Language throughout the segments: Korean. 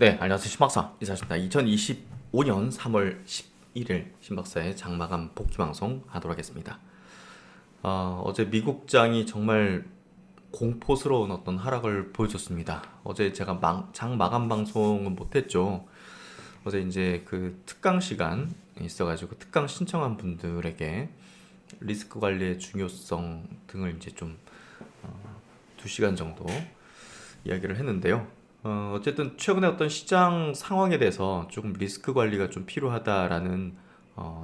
네, 안녕하세요. 신박사 이사십니다. 2025년 3월 11일 신박사의 장마감 복귀방송 하도록 하겠습니다. 어제 미국장이 정말 공포스러운 어떤 하락을 보여줬습니다. 어제 제가 장마감 방송은 못했죠. 어제 이제 그 특강 시간 있어가지고 특강 신청한 분들에게 리스크 관리의 중요성 등을 이제 좀 2시간 정도 이야기를 했는데요. 어쨌든 최근에 어떤 시장 상황에 대해서 조금 리스크 관리가 좀 필요하다라는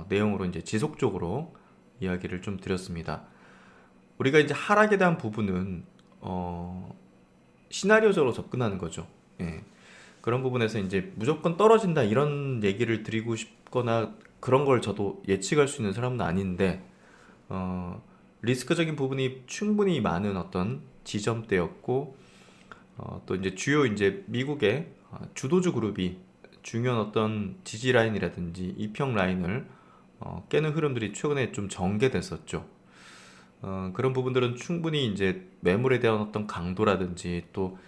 내용으로 이제 지속적으로 이야기를 좀 드렸습니다. 우리가 이제 하락에 대한 부분은 시나리오적으로 접근하는 거죠. 예. 그런 부분에서 이제 무조건 떨어진다 이런 얘기를 드리고 싶거나 그런 걸 저도 예측할 수 있는 사람은 아닌데 리스크적인 부분이 충분히 많은 어떤 지점대였고 또 이제 주요 이제 미국의 주도주 그룹이 중요한 어떤 지지 라인이라든지 이평 라인을 깨는 흐름들이 최근에 좀 전개됐었죠. 그런 부분들은 충분히 이제 매물에 대한 어떤 강도라든지 또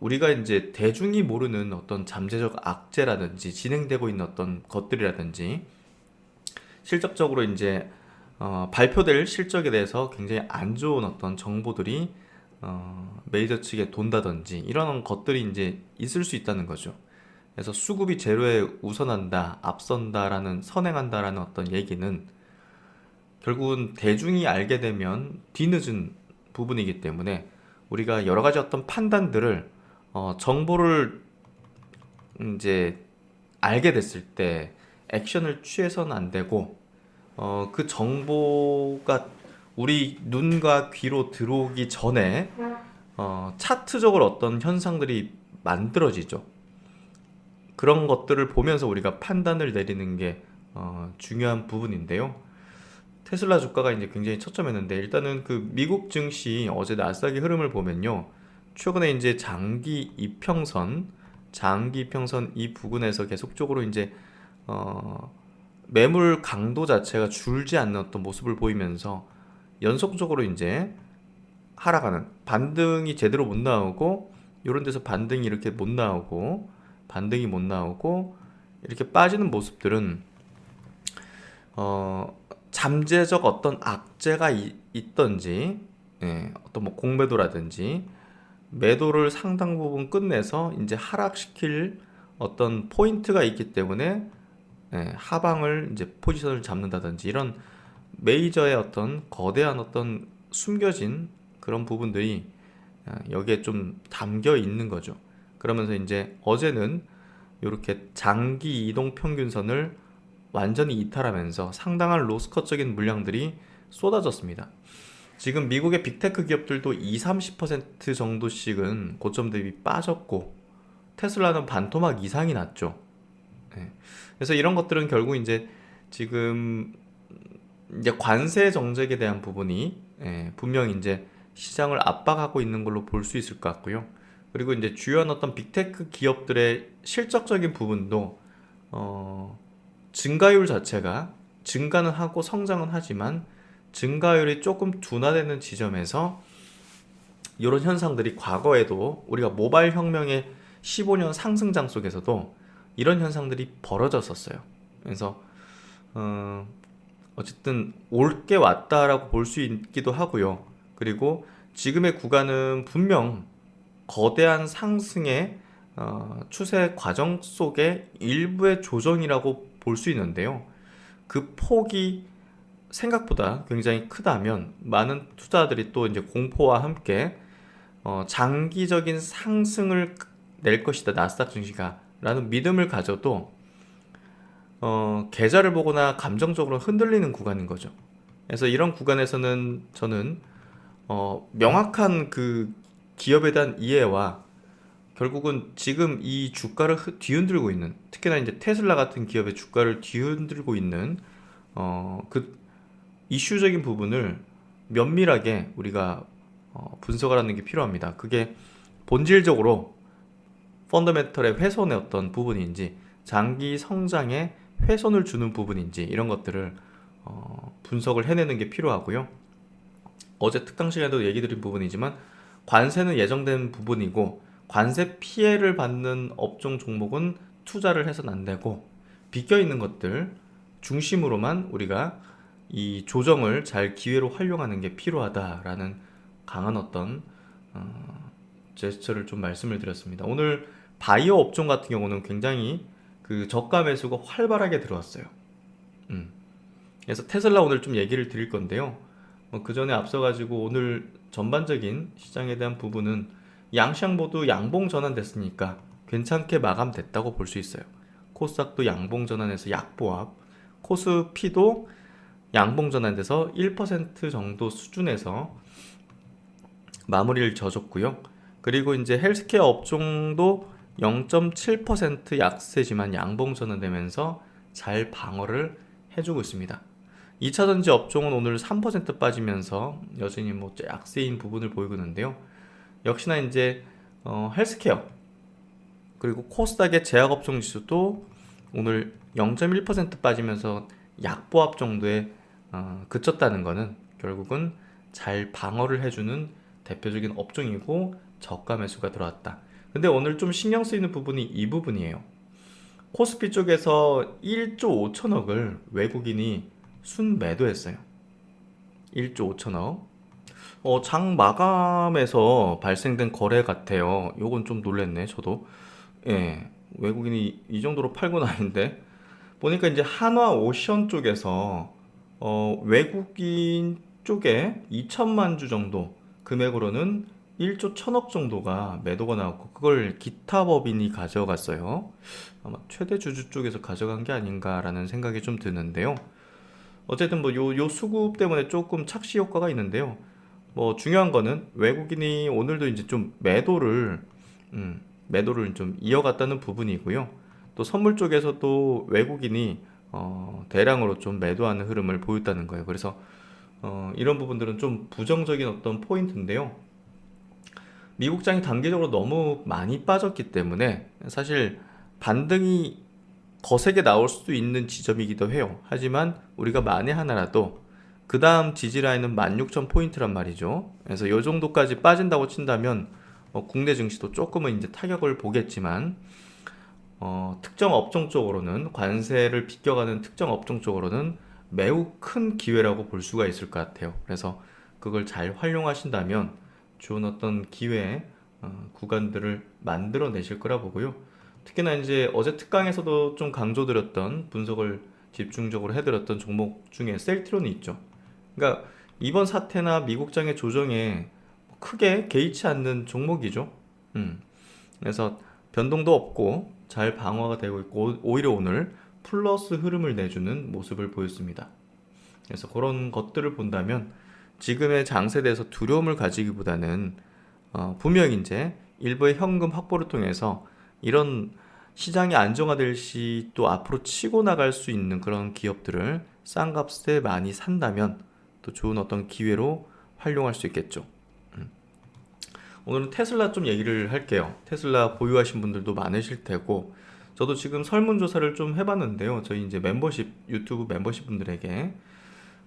우리가 이제 대중이 모르는 어떤 잠재적 악재라든지 진행되고 있는 어떤 것들이라든지 실적적으로 이제 발표될 실적에 대해서 굉장히 안 좋은 어떤 정보들이 메이저 측에 돈다든지 이런 것들이 이제 있을 수 있다는 거죠. 그래서 수급이 제로에 우선한다, 앞선다라는 선행한다라는 어떤 얘기는 결국은 대중이 알게 되면 뒤늦은 부분이기 때문에 우리가 여러 가지 어떤 판단들을 정보를 이제 알게 됐을 때 액션을 취해서는 안 되고 그 정보가 우리 눈과 귀로 들어오기 전에 차트적으로 어떤 현상들이 만들어지죠. 그런 것들을 보면서 우리가 판단을 내리는 게 중요한 부분인데요. 테슬라 주가가 이제 굉장히 처참했는데 일단은 그 미국 증시 어제 나스닥의 흐름을 보면요. 최근에 이제 장기 이평선 이 부근에서 계속적으로 이제 매물 강도 자체가 줄지 않는 어떤 모습을 보이면서 연속적으로 이제 하락하는 반등이 제대로 못 나오고 이런 데서 반등이 이렇게 못 나오고 반등이 못 나오고 이렇게 빠지는 모습들은 잠재적 어떤 악재가 있던지 어떤 뭐 공매도라든지 매도를 상당 부분 끝내서 이제 하락시킬 어떤 포인트가 있기 때문에 하방을 이제 포지션을 잡는다든지 이런 메이저의 어떤 거대한 어떤 숨겨진 그런 부분들이 여기에 좀 담겨 있는 거죠. 그러면서 이제 어제는 이렇게 장기 이동 평균선을 완전히 이탈하면서 상당한 로스컷적인 물량들이 쏟아졌습니다. 지금 미국의 빅테크 기업들도 20-30% 정도씩은 고점 대비 빠졌고 테슬라는 반토막 이상이 났죠. 그래서 이런 것들은 결국 이제 지금 이제 관세 정책에 대한 부분이 분명히 이제 시장을 압박하고 있는 걸로 볼 수 있을 것 같고요. 그리고 이제 주요한 어떤 빅테크 기업들의 실적적인 부분도 증가율 자체가 증가는 하고 성장은 하지만 증가율이 조금 둔화되는 지점에서 이런 현상들이 과거에도 우리가 모바일 혁명의 15년 상승장 속에서도 이런 현상들이 벌어졌었어요. 그래서 어쨌든 올 게 왔다라고 볼 수 있기도 하고요. 그리고 지금의 구간은 분명 거대한 상승의 추세 과정 속의 일부의 조정이라고 볼 수 있는데요. 그 폭이 생각보다 굉장히 크다면 많은 투자들이 또 이제 공포와 함께 장기적인 상승을 낼 것이다 나스닥 증시가 라는 믿음을 가져도 계좌를 보거나 감정적으로 흔들리는 구간인 거죠. 그래서 이런 구간에서는 저는 명확한 그 기업에 대한 이해와 결국은 지금 이 주가를 뒤흔들고 있는 특히나 이제 테슬라 같은 기업의 주가를 뒤흔들고 있는 그 이슈적인 부분을 면밀하게 우리가 분석을 하는 게 필요합니다. 그게 본질적으로 펀더멘털의 훼손의 어떤 부분인지 장기 성장에 훼손을 주는 부분인지 이런 것들을 분석을 해내는 게 필요하고요. 어제 특강 시간에도 얘기 드린 부분이지만 관세는 예정된 부분이고 관세 피해를 받는 업종 종목은 투자를 해서는 안 되고 비껴 있는 것들 중심으로만 우리가 이 조정을 잘 기회로 활용하는 게 필요하다라는 강한 어떤 제스처를 좀 말씀을 드렸습니다. 오늘 바이오 업종 같은 경우는 굉장히 그 저가 매수가 활발하게 들어왔어요. 그래서 테슬라 오늘 좀 얘기를 드릴 건데요. 그 전에 앞서가지고 오늘 전반적인 시장에 대한 부분은 양시장 모두 양봉 전환됐으니까 괜찮게 마감됐다고 볼 수 있어요. 코스닥도 양봉 전환해서 약보합, 코스피도 양봉 전환돼서 1% 정도 수준에서 마무리를 져줬고요. 그리고 이제 헬스케어 업종도 0.7% 약세지만 양봉 전환되면서 잘 방어를 해주고 있습니다. 2차전지 업종은 오늘 3% 빠지면서 여전히 뭐 약세인 부분을 보이고 있는데요. 역시나 이제 헬스케어 그리고 코스닥의 제약업종 지수도 오늘 0.1% 빠지면서 약보합 정도에 그쳤다는 것은 결국은 잘 방어를 해주는 대표적인 업종이고 저가 매수가 들어왔다. 근데 오늘 좀 신경 쓰이는 부분이 이 부분이에요. 코스피 쪽에서 1조 5천억을 외국인이 순매도했어요. 1조 5천억. 장 마감에서 발생된 거래 같아요. 요건 좀 놀랬네, 저도. 예, 외국인이 이 정도로 팔고 나는데 보니까 이제 한화 오션 쪽에서 외국인 쪽에 2천만 주 정도 금액으로는 1조 1천억 정도가 매도가 나왔고 그걸 기타 법인이 가져갔어요. 아마 최대 주주 쪽에서 가져간 게 아닌가라는 생각이 좀 드는데요. 어쨌든 뭐 요 수급 때문에 조금 착시 효과가 있는데요. 뭐 중요한 거는 외국인이 오늘도 이제 좀 매도를 좀 이어갔다는 부분이고요. 또 선물 쪽에서도 외국인이 대량으로 좀 매도하는 흐름을 보였다는 거예요. 그래서 이런 부분들은 좀 부정적인 어떤 포인트인데요. 미국장이 단기적으로 너무 많이 빠졌기 때문에 사실 반등이 거세게 나올 수도 있는 지점이기도 해요. 하지만 우리가 만에 하나라도 그 다음 지지라인은 16,000포인트란 말이죠. 그래서 이 정도까지 빠진다고 친다면 국내 증시도 조금은 이제 타격을 보겠지만 특정 업종 쪽으로는 관세를 비껴가는 특정 업종 쪽으로는 매우 큰 기회라고 볼 수가 있을 것 같아요. 그래서 그걸 잘 활용하신다면 좋은 어떤 기회 구간들을 만들어내실 거라 보고요. 특히나 이제 어제 특강에서도 좀 강조드렸던 분석을 집중적으로 해드렸던 종목 중에 셀트론이 있죠. 그러니까 이번 사태나 미국장의 조정에 크게 개의치 않는 종목이죠. 그래서 변동도 없고 잘 방어가 되고 있고 오히려 오늘 플러스 흐름을 내주는 모습을 보였습니다. 그래서 그런 것들을 본다면 지금의 장세에 대해서 두려움을 가지기보다는 분명히 이제 일부의 현금 확보를 통해서 이런 시장이 안정화될 시 또 앞으로 치고 나갈 수 있는 그런 기업들을 싼 값에 많이 산다면 또 좋은 어떤 기회로 활용할 수 있겠죠. 오늘은 테슬라 좀 얘기를 할게요. 테슬라 보유하신 분들도 많으실 테고 저도 지금 설문조사를 좀 해봤는데요. 저희 이제 멤버십 유튜브 멤버십 분들에게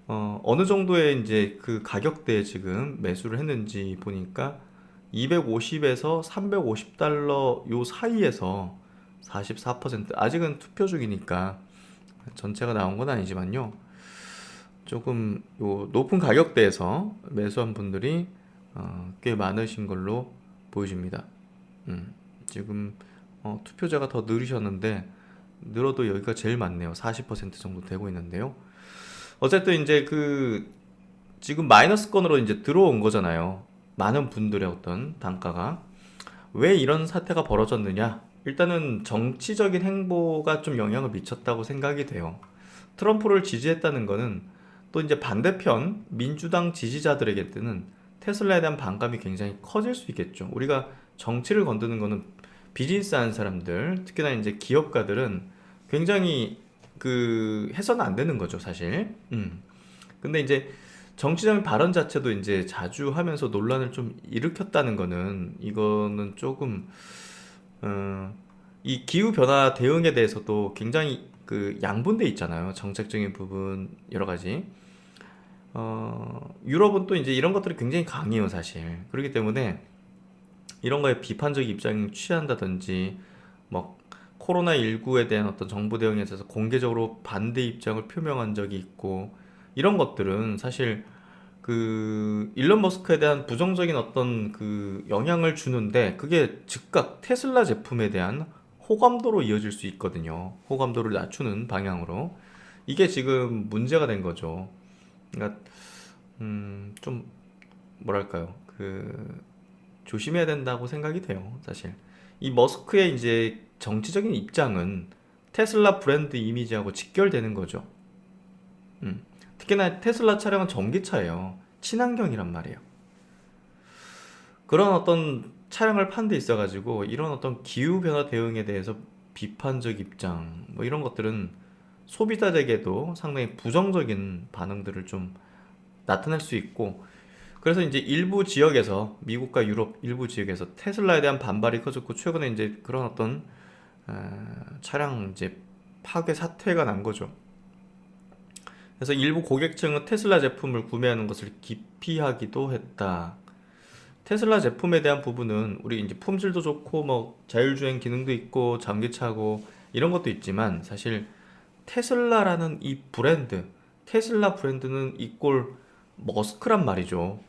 어느 정도의 이제 그 가격대에 지금 매수를 했는지 보니까 250에서 350달러 요 사이에서 44% 아직은 투표 중이니까 전체가 나온 건 아니지만요. 조금 요 높은 가격대에서 매수한 분들이 꽤 많으신 걸로 보여집니다. 지금 투표자가 더 늘으셨는데 늘어도 여기가 제일 많네요. 40% 정도 되고 있는데요. 어쨌든 이제 그 지금 마이너스권으로 이제 들어온 거잖아요. 많은 분들의 어떤 단가가 왜 이런 사태가 벌어졌느냐? 일단은 정치적인 행보가 좀 영향을 미쳤다고 생각이 돼요. 트럼프를 지지했다는 거는 또 이제 반대편 민주당 지지자들에게는 테슬라에 대한 반감이 굉장히 커질 수 있겠죠. 우리가 정치를 건드는 거는 비즈니스 하는 사람들, 특히나 이제 기업가들은 굉장히 해서는 안 되는 거죠, 사실. 근데 이제 정치적인 발언 자체도 이제 자주 하면서 논란을 좀 일으켰다는 거는 이거는 조금 이 기후 변화 대응에 대해서도 굉장히 양분돼 있잖아요. 정책적인 부분 여러 가지. 유럽은 또 이제 이런 것들이 굉장히 강해요, 사실. 그렇기 때문에 이런 거에 비판적 입장을 취한다든지 뭐 코로나19에 대한 어떤 정부 대응에 대해서 공개적으로 반대 입장을 표명한 적이 있고 이런 것들은 사실 그 일론 머스크에 대한 부정적인 어떤 그 영향을 주는데 그게 즉각 테슬라 제품에 대한 호감도로 이어질 수 있거든요. 호감도를 낮추는 방향으로. 이게 지금 문제가 된 거죠. 그러니까 좀 뭐랄까요? 그 조심해야 된다고 생각이 돼요, 사실. 이 머스크의 이제 정치적인 입장은 테슬라 브랜드 이미지하고 직결되는 거죠. 음. 특히나 테슬라 차량은 전기차예요. 친환경이란 말이에요. 그런 어떤 차량을 파는 데 있어가지고 이런 어떤 기후변화 대응에 대해서 비판적 입장, 뭐 이런 것들은 소비자에게도 상당히 부정적인 반응들을 좀 나타낼 수 있고, 그래서 이제 일부 지역에서 미국과 유럽 일부 지역에서 테슬라에 대한 반발이 커졌고 최근에 이제 그런 어떤 차량 이제 파괴 사태가 난 거죠. 그래서 일부 고객층은 테슬라 제품을 구매하는 것을 기피하기도 했다. 테슬라 제품에 대한 부분은 우리 이제 품질도 좋고 뭐 자율주행 기능도 있고 전기차고 이런 것도 있지만 사실 테슬라라는 이 브랜드, 테슬라 브랜드는 이꼴 머스크란 말이죠.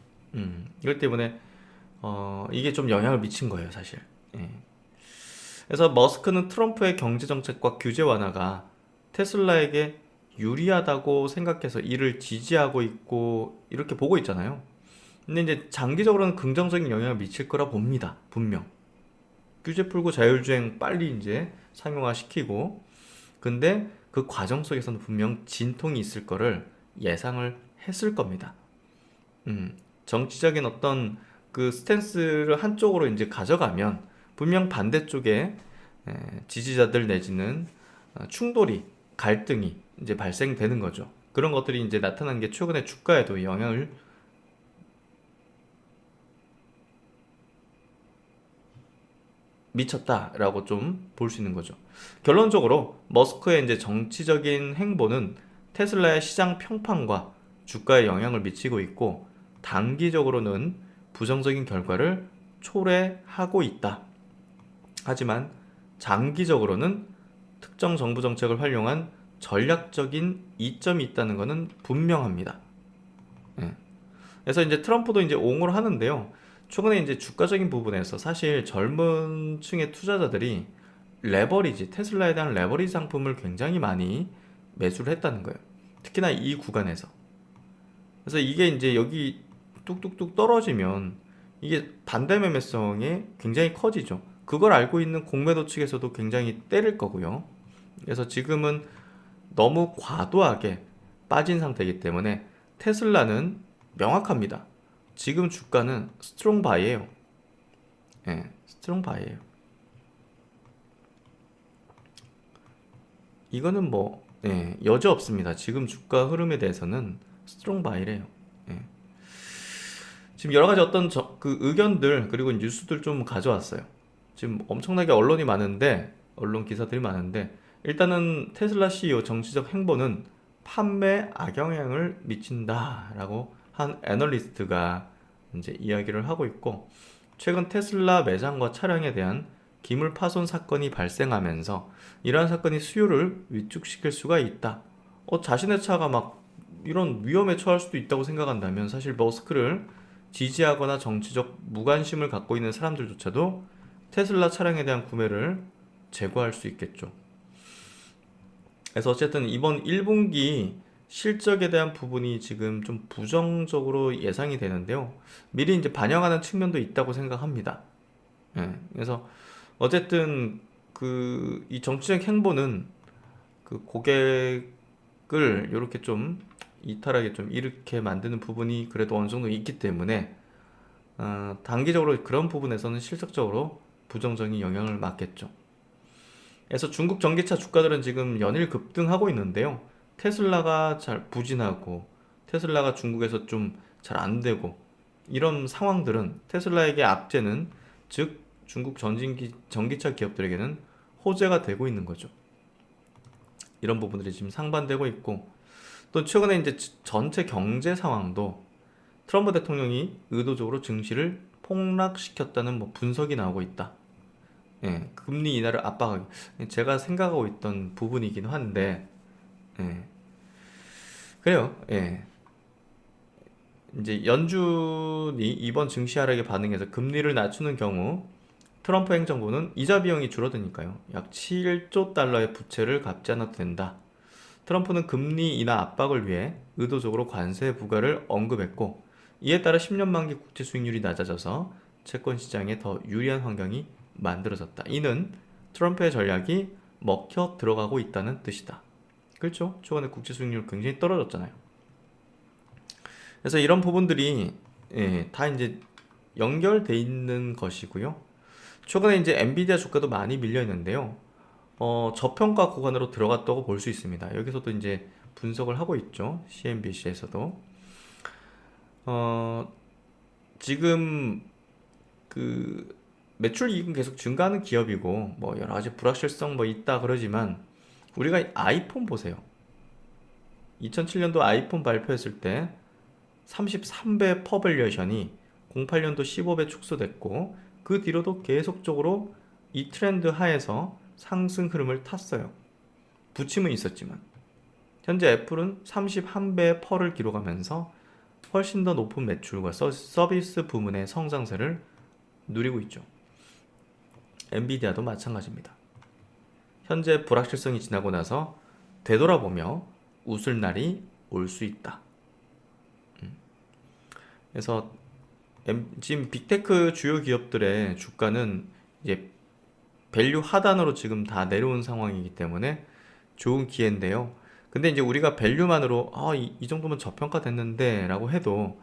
이럴 때문에 이게 좀 영향을 미친 거예요, 사실. 예. 그래서 머스크는 트럼프의 경제 정책과 규제 완화가 테슬라에게 유리하다고 생각해서 이를 지지하고 있고 이렇게 보고 있잖아요. 근데 이제 장기적으로는 긍정적인 영향을 미칠 거라 봅니다. 분명. 규제 풀고 자율주행 빨리 이제 상용화 시키고 근데 그 과정 속에서는 분명 진통이 있을 거를 예상을 했을 겁니다. 정치적인 어떤 그 스탠스를 한쪽으로 이제 가져가면 분명 반대쪽에 지지자들 내지는 충돌이, 갈등이 이제 발생되는 거죠. 그런 것들이 이제 나타난 게 최근에 주가에도 영향을 미쳤다라고 좀 볼 수 있는 거죠. 결론적으로 머스크의 이제 정치적인 행보는 테슬라의 시장 평판과 주가에 영향을 미치고 있고 단기적으로는 부정적인 결과를 초래하고 있다. 하지만 장기적으로는 특정 정부 정책을 활용한 전략적인 이점이 있다는 것은 분명합니다. 예. 그래서 이제 트럼프도 이제 옹호를 하는데요. 최근에 이제 주가적인 부분에서 사실 젊은 층의 투자자들이 레버리지, 테슬라에 대한 레버리지 상품을 굉장히 많이 매수를 했다는 거예요. 특히나 이 구간에서. 그래서 이게 이제 여기 뚝뚝뚝 떨어지면 이게 반대 매매성이 굉장히 커지죠. 그걸 알고 있는 공매도 측에서도 굉장히 때릴 거고요. 그래서 지금은 너무 과도하게 빠진 상태이기 때문에 테슬라는 명확합니다. 지금 주가는 스트롱 바이예요. 예, 스트롱 바이예요. 이거는 뭐 여지 없습니다. 지금 주가 흐름에 대해서는 스트롱 바이래요. 예. 지금 여러 가지 어떤 그 의견들 그리고 뉴스들 좀 가져왔어요. 지금 엄청나게 언론이 많은데 언론 기사들이 많은데 일단은 테슬라 CEO 정치적 행보는 판매 악영향을 미친다라고 한 애널리스트가 이제 이야기를 하고 있고 최근 테슬라 매장과 차량에 대한 기물 파손 사건이 발생하면서 이러한 사건이 수요를 위축시킬 수가 있다. 자신의 차가 막 이런 위험에 처할 수도 있다고 생각한다면 사실 머스크를 지지하거나 정치적 무관심을 갖고 있는 사람들조차도 테슬라 차량에 대한 구매를 제고할 수 있겠죠. 그래서 어쨌든 이번 1분기 실적에 대한 부분이 지금 좀 부정적으로 예상이 되는데요. 미리 이제 반영하는 측면도 있다고 생각합니다. 예, 그래서 어쨌든 그 이 정치적 행보는 그 고객을 이렇게 좀 이탈하게 좀 이렇게 만드는 부분이 그래도 어느 정도 있기 때문에 단기적으로 그런 부분에서는 실질적으로 부정적인 영향을 맞겠죠. 그래서 중국 전기차 주가들은 지금 연일 급등하고 있는데요. 테슬라가 잘 부진하고 테슬라가 중국에서 좀 잘 안 되고 이런 상황들은 테슬라에게 악재는 즉 중국 전기차 기업들에게는 호재가 되고 있는 거죠. 이런 부분들이 지금 상반되고 있고 또 최근에 이제 전체 경제 상황도 트럼프 대통령이 의도적으로 증시를 폭락시켰다는 뭐 분석이 나오고 있다. 예, 금리 인하를 압박하기. 제가 생각하고 있던 부분이긴 한데, 예, 그래요. 예. 이제 연준이 이번 증시 하락에 반응해서 금리를 낮추는 경우 트럼프 행정부는 이자 비용이 줄어드니까요. 약 7조 달러의 부채를 갚지 않아도 된다. 트럼프는 금리 인하 압박을 위해 의도적으로 관세 부과를 언급했고, 이에 따라 10년 만기 국채 수익률이 낮아져서 채권 시장에 더 유리한 환경이 만들어졌다. 이는 트럼프의 전략이 먹혀 들어가고 있다는 뜻이다. 그렇죠? 최근에 국채 수익률 굉장히 떨어졌잖아요. 그래서 이런 부분들이 다 이제 연결돼 있는 것이고요. 최근에 이제 엔비디아 주가도 많이 밀려 있는데요. 저평가 구간으로 들어갔다고 볼 수 있습니다. 여기서도 이제 분석을 하고 있죠. CNBC에서도. 지금 그 매출 이익은 계속 증가하는 기업이고 뭐 여러 가지 불확실성 뭐 있다 그러지만 우리가 아이폰 보세요. 2007년도 아이폰 발표했을 때 33배 퍼밸류에이션이 08년도 15배 축소됐고 그 뒤로도 계속적으로 이 트렌드 하에서 상승 흐름을 탔어요. 부침은 있었지만 현재 애플은 31배 퍼를 기록하면서 훨씬 더 높은 매출과 서비스 부문의 성장세를 누리고 있죠. 엔비디아도 마찬가지입니다. 현재 불확실성이 지나고 나서 되돌아보며 웃을 날이 올 수 있다. 그래서 지금 빅테크 주요 기업들의 주가는 이제 밸류 하단으로 지금 다 내려온 상황이기 때문에 좋은 기회인데요. 근데 이제 우리가 밸류만으로 이 정도면 저평가됐는데 라고 해도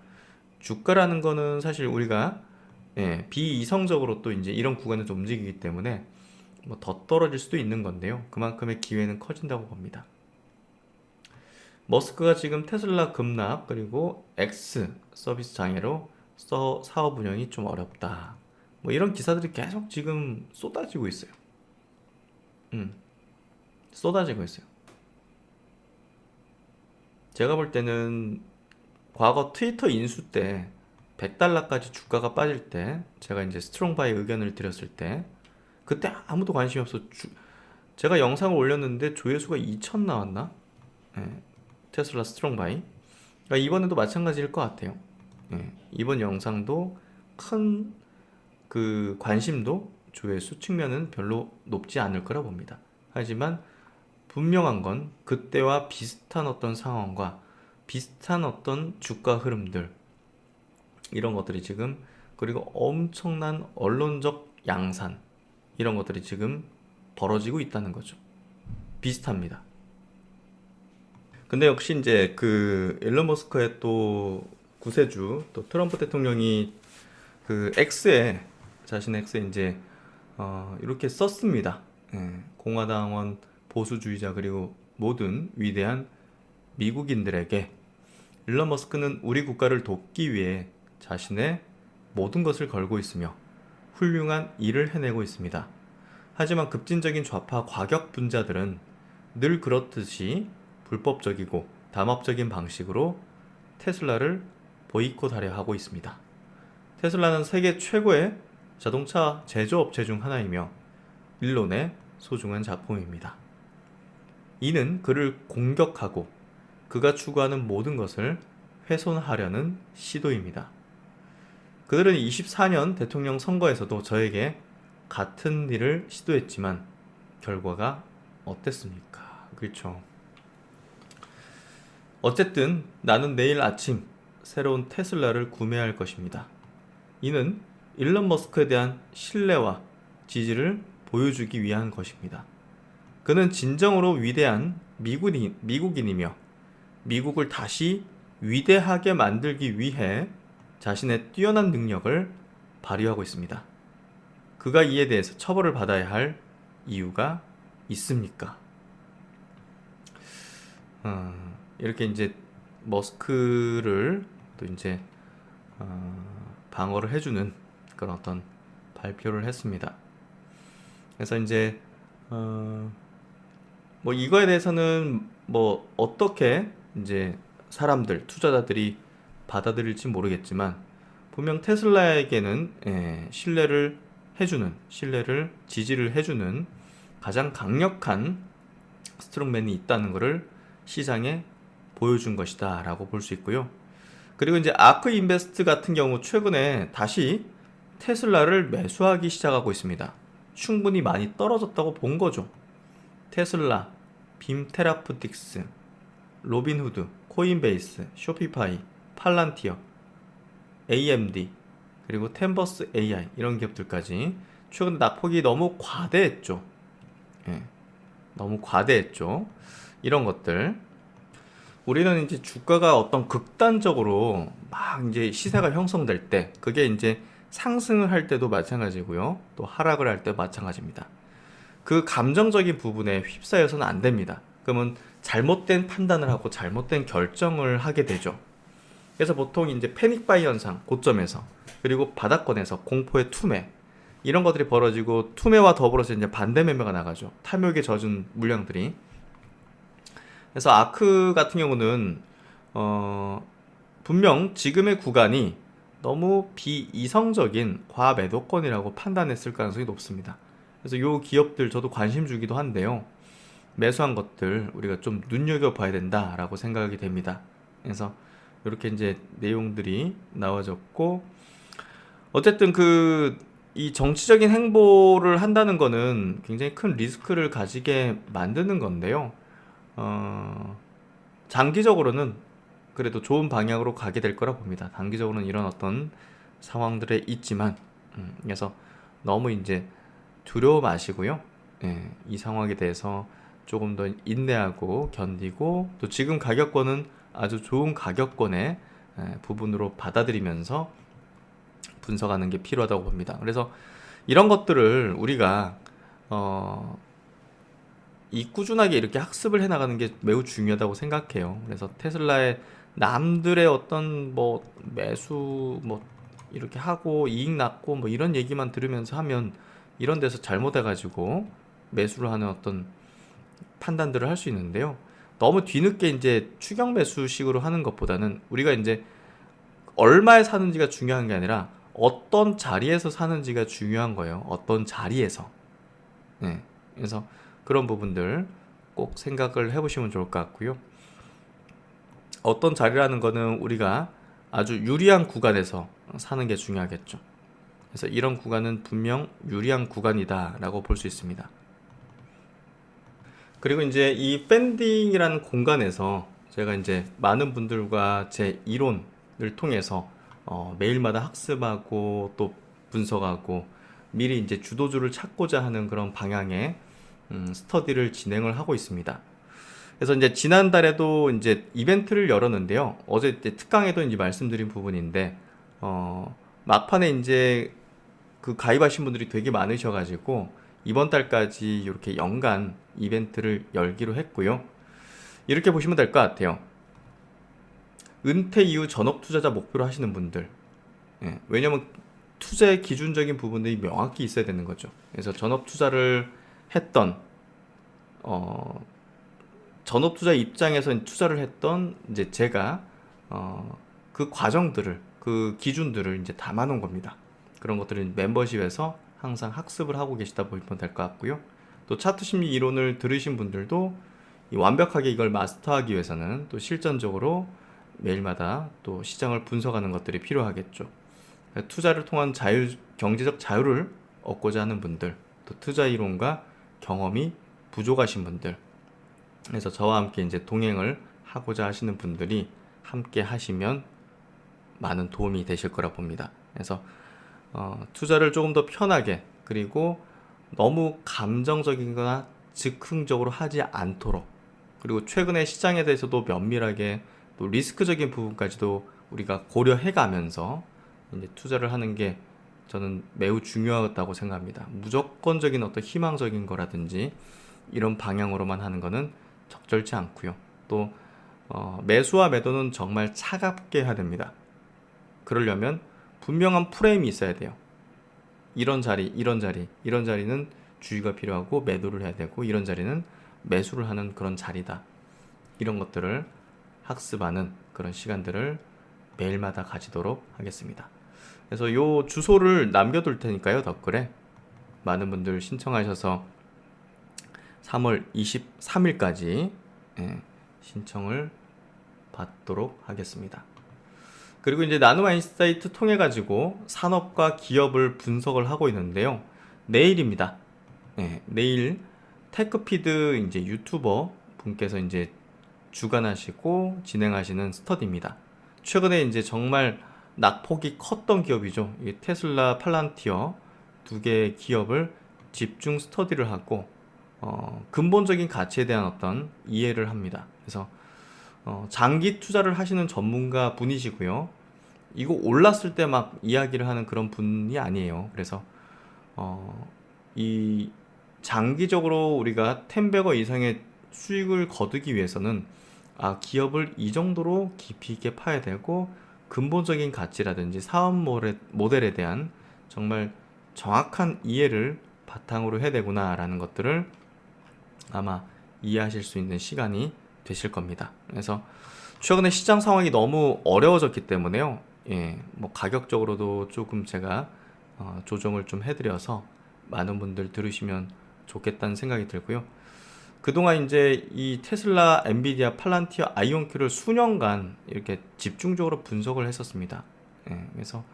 주가라는 거는 사실 우리가 비이성적으로 또 이제 이런 구간에서 움직이기 때문에 뭐 더 떨어질 수도 있는 건데요. 그만큼의 기회는 커진다고 봅니다. 머스크가 지금 테슬라 급락 그리고 X 서비스 장애로 사업 운영이 좀 어렵다. 뭐 이런 기사들이 계속 지금 쏟아지고 있어요. 쏟아지고 있어요. 제가 볼 때는 과거 트위터 인수 때 100달러까지 주가가 빠질 때 제가 이제 스트롱바이 의견을 드렸을 때 그때 아무도 관심이 없어. 제가 영상을 올렸는데 조회수가 2000 나왔나? 테슬라 스트롱바이. 그러니까 이번에도 마찬가지일 것 같아요. 이번 영상도 큰 그 관심도 조회수 측면은 별로 높지 않을 거라 봅니다. 하지만 분명한 건 그때와 비슷한 어떤 상황과 비슷한 어떤 주가 흐름들 이런 것들이 지금 그리고 엄청난 언론적 양산 이런 것들이 지금 벌어지고 있다는 거죠. 비슷합니다. 근데 역시 이제 그 일론 머스크의 또 구세주 또 트럼프 대통령이 그 자신의 X에 이제 이렇게 썼습니다. 공화당원 보수주의자 그리고 모든 위대한 미국인들에게 일론 머스크는 우리 국가를 돕기 위해 자신의 모든 것을 걸고 있으며 훌륭한 일을 해내고 있습니다. 하지만 급진적인 좌파 과격 분자들은 늘 그렇듯이 불법적이고 담합적인 방식으로 테슬라를 보이콧하려 하고 있습니다. 테슬라는 세계 최고의 자동차 제조업체 중 하나이며 일론의 소중한 작품입니다. 이는 그를 공격하고 그가 추구하는 모든 것을 훼손하려는 시도입니다. 그들은 24년 대통령 선거에서도 저에게 같은 일을 시도했지만 결과가 어땠습니까? 그렇죠. 어쨌든 나는 내일 아침 새로운 테슬라를 구매할 것입니다. 이는 일론 머스크에 대한 신뢰와 지지를 보여주기 위한 것입니다. 그는 진정으로 위대한 미국인이며 미국을 다시 위대하게 만들기 위해 자신의 뛰어난 능력을 발휘하고 있습니다. 그가 이에 대해서 처벌을 받아야 할 이유가 있습니까? 이렇게 이제 머스크를 또 이제 방어를 해주는 그런 어떤 발표를 했습니다. 그래서 이제 뭐 이거에 대해서는 뭐 어떻게 이제 사람들 투자자들이 받아들일지 모르겠지만 분명 테슬라에게는 신뢰를 지지를 해주는 가장 강력한 스트롱맨이 있다는 것을 시장에 보여준 것이다 라고 볼 수 있고요. 그리고 이제 아크 인베스트 같은 경우 최근에 다시 테슬라를 매수하기 시작하고 있습니다. 충분히 많이 떨어졌다고 본 거죠. 테슬라, 빔테라푸틱스, 로빈후드, 코인베이스, 쇼피파이, 팔란티어, AMD, 그리고 템버스 AI 이런 기업들까지 최근 낙폭이 너무 과대했죠. 너무 과대했죠. 이런 것들. 우리는 이제 주가가 어떤 극단적으로 막 이제 시세가 형성될 때, 그게 이제 상승을 할 때도 마찬가지고요. 또 하락을 할 때도 마찬가지입니다. 그 감정적인 부분에 휩싸여서는 안 됩니다. 그러면 잘못된 판단을 하고 잘못된 결정을 하게 되죠. 그래서 보통 이제 패닉바이 현상, 고점에서, 그리고 바닥권에서 공포의 투매, 이런 것들이 벌어지고, 투매와 더불어서 이제 반대 매매가 나가죠. 탐욕에 젖은 물량들이. 그래서 아크 같은 경우는 분명 지금의 구간이 너무 비이성적인 과매도권이라고 판단했을 가능성이 높습니다. 그래서 이 기업들 저도 관심 주기도 한데요. 매수한 것들 우리가 좀 눈여겨봐야 된다라고 생각이 됩니다. 그래서 이렇게 이제 내용들이 나와졌고, 어쨌든 이 정치적인 행보를 한다는 거는 굉장히 큰 리스크를 가지게 만드는 건데요. 장기적으로는 그래도 좋은 방향으로 가게 될 거라 봅니다. 단기적으로는 이런 어떤 상황들에 있지만, 그래서 너무 이제 두려워 마시고요. 이 상황에 대해서 조금 더 인내하고 견디고, 또 지금 가격권은 아주 좋은 가격권의 부분으로 받아들이면서 분석하는 게 필요하다고 봅니다. 그래서 이런 것들을 우리가 꾸준하게 이렇게 학습을 해나가는 게 매우 중요하다고 생각해요. 그래서 테슬라의 남들의 어떤 매수 이렇게 하고 이익 났고 이런 얘기만 들으면서 하면 이런 데서 잘못해가지고 매수를 하는 어떤 판단들을 할 수 있는데요. 너무 뒤늦게 이제 추격 매수식으로 하는 것보다는 우리가 이제 얼마에 사는지가 중요한 게 아니라 어떤 자리에서 사는지가 중요한 거예요. 어떤 자리에서. 그래서 그런 부분들 꼭 생각을 해보시면 좋을 것 같고요. 어떤 자리라는 거는 우리가 아주 유리한 구간에서 사는 게 중요하겠죠. 그래서 이런 구간은 분명 유리한 구간이다 라고 볼 수 있습니다. 그리고 이제 이 팬딩이라는 공간에서 제가 이제 많은 분들과 제 이론을 통해서 매일마다 학습하고 또 분석하고 미리 이제 주도주를 찾고자 하는 그런 방향의 스터디를 진행을 하고 있습니다. 그래서 이제 지난달에도 이제 이벤트를 열었는데요. 어제 이제 특강에도 이제 말씀드린 부분인데, 막판에 이제 가입하신 분들이 되게 많으셔가지고, 이번 달까지 이렇게 연간 이벤트를 열기로 했고요. 이렇게 보시면 될 것 같아요. 은퇴 이후 전업 투자자 목표로 하시는 분들. 왜냐면 투자의 기준적인 부분들이 명확히 있어야 되는 거죠. 그래서 전업 투자를 했던, 전업 투자 입장에서 투자를 했던 이제 제가 그 과정들을, 그 기준들을 이제 담아 놓은 겁니다. 그런 것들은 멤버십에서 항상 학습을 하고 계시다 보시면 될 것 같고요. 또 차트 심리 이론을 들으신 분들도 완벽하게 이걸 마스터하기 위해서는 또 실전적으로 매일마다 또 시장을 분석하는 것들이 필요하겠죠. 투자를 통한 경제적 자유를 얻고자 하는 분들, 또 투자 이론과 경험이 부족하신 분들, 그래서 저와 함께 이제 동행을 하고자 하시는 분들이 함께 하시면 많은 도움이 되실 거라 봅니다. 그래서 투자를 조금 더 편하게, 그리고 너무 감정적이거나 즉흥적으로 하지 않도록, 그리고 최근의 시장에 대해서도 면밀하게 또 리스크적인 부분까지도 우리가 고려해 가면서 이제 투자를 하는 게 저는 매우 중요하다고 생각합니다. 무조건적인 어떤 희망적인 거라든지 이런 방향으로만 하는 거는 적절치 않고요. 또 매수와 매도는 정말 차갑게 해야 됩니다. 그러려면 분명한 프레임이 있어야 돼요. 이런 자리는 주의가 필요하고 매도를 해야 되고, 이런 자리는 매수를 하는 그런 자리다. 이런 것들을 학습하는 그런 시간들을 매일마다 가지도록 하겠습니다. 그래서 요 주소를 남겨둘 테니까요, 댓글에 많은 분들 신청하셔서 3월 23일까지 신청을 받도록 하겠습니다. 그리고 이제 나눔 인사이트 통해 가지고 산업과 기업을 분석을 하고 있는데요. 내일입니다. 내일 테크피드 이제 유튜버 분께서 이제 주관하시고 진행하시는 스터디입니다. 최근에 이제 정말 낙폭이 컸던 기업이죠. 이 테슬라, 팔란티어 두 개의 기업을 집중 스터디를 하고 근본적인 가치에 대한 어떤 이해를 합니다. 그래서 장기 투자를 하시는 전문가 분이시고요. 이거 올랐을 때 막 이야기를 하는 그런 분이 아니에요. 그래서 이 장기적으로 우리가 10배거 이상의 수익을 거두기 위해서는 기업을 이 정도로 깊이 있게 파야 되고 근본적인 가치라든지 사업 모델에 대한 정말 정확한 이해를 바탕으로 해야 되구나 라는 것들을 아마 이해하실 수 있는 시간이 되실 겁니다. 그래서 최근에 시장 상황이 너무 어려워졌기 때문에요. 뭐 가격적으로도 조금 제가 조정을 좀 해드려서 많은 분들 들으시면 좋겠다는 생각이 들고요. 그동안 이제 이 테슬라, 엔비디아, 팔란티어, 아이온큐를 수년간 이렇게 집중적으로 분석을 했었습니다. 그래서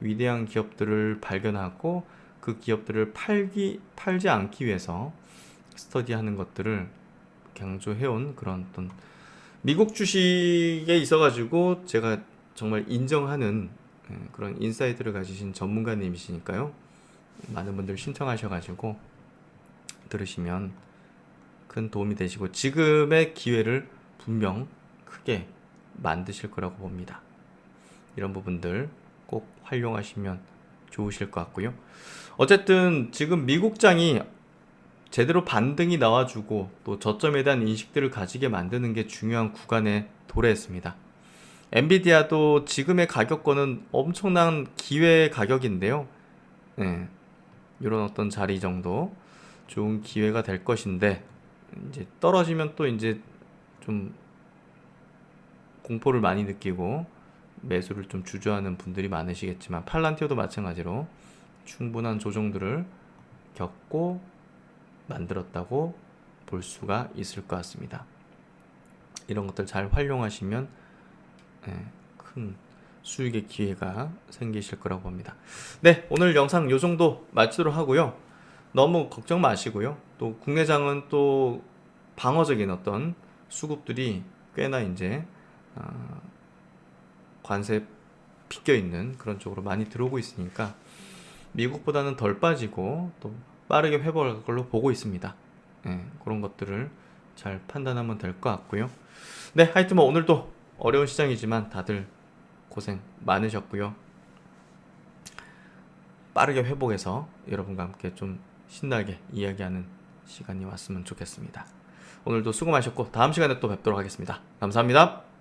위대한 기업들을 발견하고 그 기업들을 팔지 않기 위해서 스터디하는 것들을 강조해온 그런 어떤 미국 주식에 있어가지고 제가 정말 인정하는 그런 인사이트를 가지신 전문가님이시니까요. 많은 분들 신청하셔가지고 들으시면 큰 도움이 되시고 지금의 기회를 분명 크게 만드실 거라고 봅니다. 이런 부분들 꼭 활용하시면 좋으실 것 같고요. 어쨌든 지금 미국장이 제대로 반등이 나와주고 또 저점에 대한 인식들을 가지게 만드는 게 중요한 구간에 도래했습니다. 엔비디아도 지금의 가격권은 엄청난 기회 가격인데요. 이런 어떤 자리 정도 좋은 기회가 될 것인데 이제 떨어지면 또 이제 좀 공포를 많이 느끼고 매수를 좀 주저하는 분들이 많으시겠지만 팔란티어도 마찬가지로 충분한 조정들을 겪고 만들었다고 볼 수가 있을 것 같습니다. 이런 것들 잘 활용하시면 큰 수익의 기회가 생기실 거라고 봅니다. 네, 오늘 영상 요 정도 마치도록 하고요. 너무 걱정 마시고요. 또 국내장은 또 방어적인 어떤 수급들이 꽤나 이제 관세 비껴 있는 그런 쪽으로 많이 들어오고 있으니까 미국보다는 덜 빠지고 또 빠르게 회복할 걸로 보고 있습니다. 그런 것들을 잘 판단하면 될 것 같고요. 네, 하여튼 뭐 오늘도 어려운 시장이지만 다들 고생 많으셨고요. 빠르게 회복해서 여러분과 함께 좀 신나게 이야기하는 시간이 왔으면 좋겠습니다. 오늘도 수고 많으셨고 다음 시간에 또 뵙도록 하겠습니다. 감사합니다.